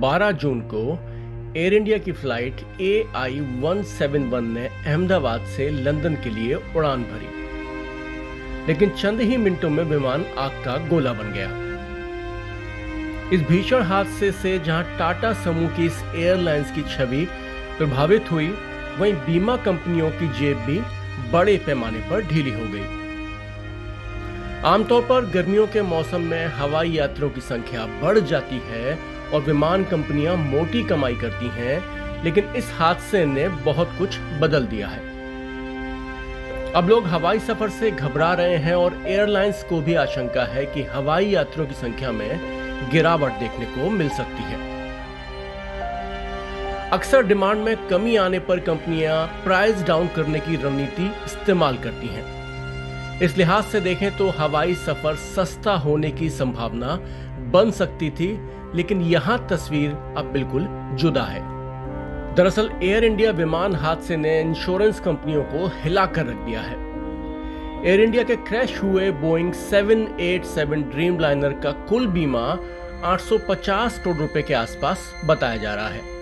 12 जून को air India की flight AI-171 ने अहमदाबाद से लंदन के लिए उड़ान भरी, लेकिन चंद ही मिनटों में विमान आग का गोला बन गया। इस भीषण हादसे से जहां टाटा समूह की इस एयरलाइंस की छवि प्रभावित हुई, वहीं बीमा कंपनियों की जेब भी बड़े पैमाने पर ढीली हो गई। आमतौर पर गर्मियों के मौसम में हवाई यात्रियों की संख्या बढ़ जाती है और विमान कंपनियां मोटी कमाई करती हैं, लेकिन इस हादसे ने बहुत कुछ बदल दिया है। अब लोग हवाई सफर से घबरा रहे हैं और एयरलाइंस को भी आशंका है कि हवाई यात्रियों की संख्या में गिरावट देखने को मिल सकती है। अक्सर डिमांड में कमी आने पर कंपनियां प्राइस डाउन करने की रणनीति इस्तेमाल करती हैं। इस लिहाज से देखें तो हवाई सफर सस्ता होने की संभावना बन सकती थी, लेकिन यहां तस्वीर अब बिल्कुल जुदा है। दरअसल एयर इंडिया विमान हादसे ने इंश्योरेंस कंपनियों को हिलाकर रख दिया है। एयर इंडिया के क्रैश हुए बोइंग 787 ड्रीमलाइनर का कुल बीमा 850 करोड़ रुपए के आसपास बताया जा रहा है।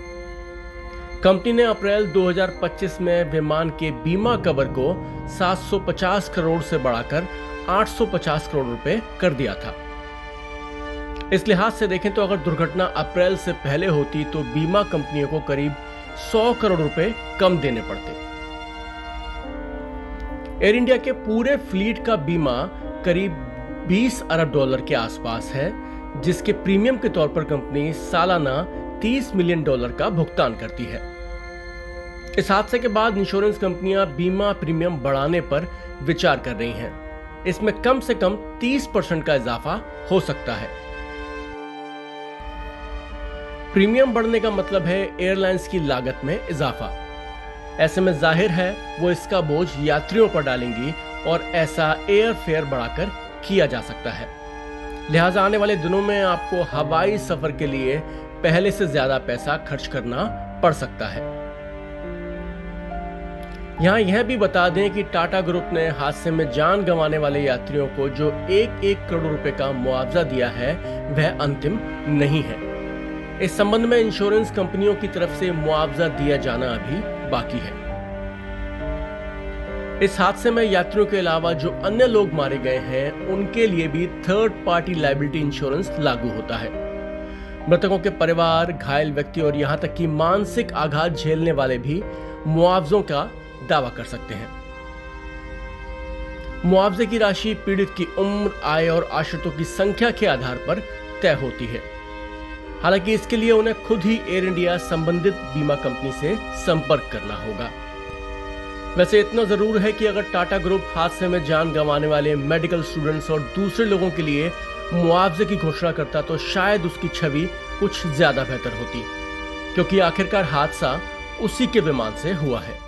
कंपनी ने अप्रैल 2025 में विमान के बीमा कवर को 750 करोड़ से बढ़ाकर 850 करोड़ रुपए कर दिया था। इस लिहाज से देखें तो अगर दुर्घटना अप्रैल से पहले होती तो बीमा कंपनियों को करीब 100 करोड़ रुपए कम देने पड़ते। एयर इंडिया के पूरे फ्लीट का बीमा करीब 20 अरब डॉलर के आसपास है, जिसके प्रीमियम के तौर पर कंपनी सालाना 30 मिलियन डॉलर का भुगतान करती है। इस हादसे के बाद इंश्योरेंस कंपनियां बीमा प्रीमियम बढ़ाने पर विचार कर रही हैं। इसमें कम से कम 30% का इजाफा हो सकता है। प्रीमियम बढ़ने का मतलब है एयरलाइंस की लागत में इजाफा। ऐसे में जाहिर है वो इसका बोझ यात्रियों पर डालेंगी और ऐसा एयर फेयर बढ़ाकर किया जा सकता है। लिहाजा आने वाले दिनों में आपको हवाई सफर के लिए पहले से ज्यादा पैसा खर्च करना पड़ सकता है। यहां यह भी बता दें कि टाटा ग्रुप ने हादसे में जान गंवाने वाले यात्रियों को जो 1-1 करोड़ रुपए का मुआवजा दिया है, वह अंतिम नहीं है। इस संबंध में इंश्योरेंस कंपनियों की तरफ से मुआवजा दिया जाना अभी बाकी है। इस हादसे में यात्रियों के अलावा जो अन्य लोग मारे गए हैं, उनके लिए भी थर्ड पार्टी लायबिलिटी इंश्योरेंस लागू होता है। मृतकों के परिवार, घायल व्यक्ति और यहां तक कि मानसिक आघात झेलने वाले भी मुआवजों का दावा कर सकते हैं। मुआवजे की राशि पीड़ित की उम्र, आय और आश्रितों की संख्या के आधार पर तय होती है। हालांकि इसके लिए उन्हें खुद ही एयर इंडिया संबंधित बीमा कंपनी से संपर्क करना होगा। वैसे इतना जरूर है कि अगर टाटा ग्रुप हादसे में जान गंवाने वाले मेडिकल स्टूडेंट्स और दूसरे लोगों के लिए मुआवजे की घोषणा करता तो शायद उसकी छवि कुछ ज्यादा बेहतर होती, क्योंकि आखिरकार हादसा उसी के विमान से हुआ है।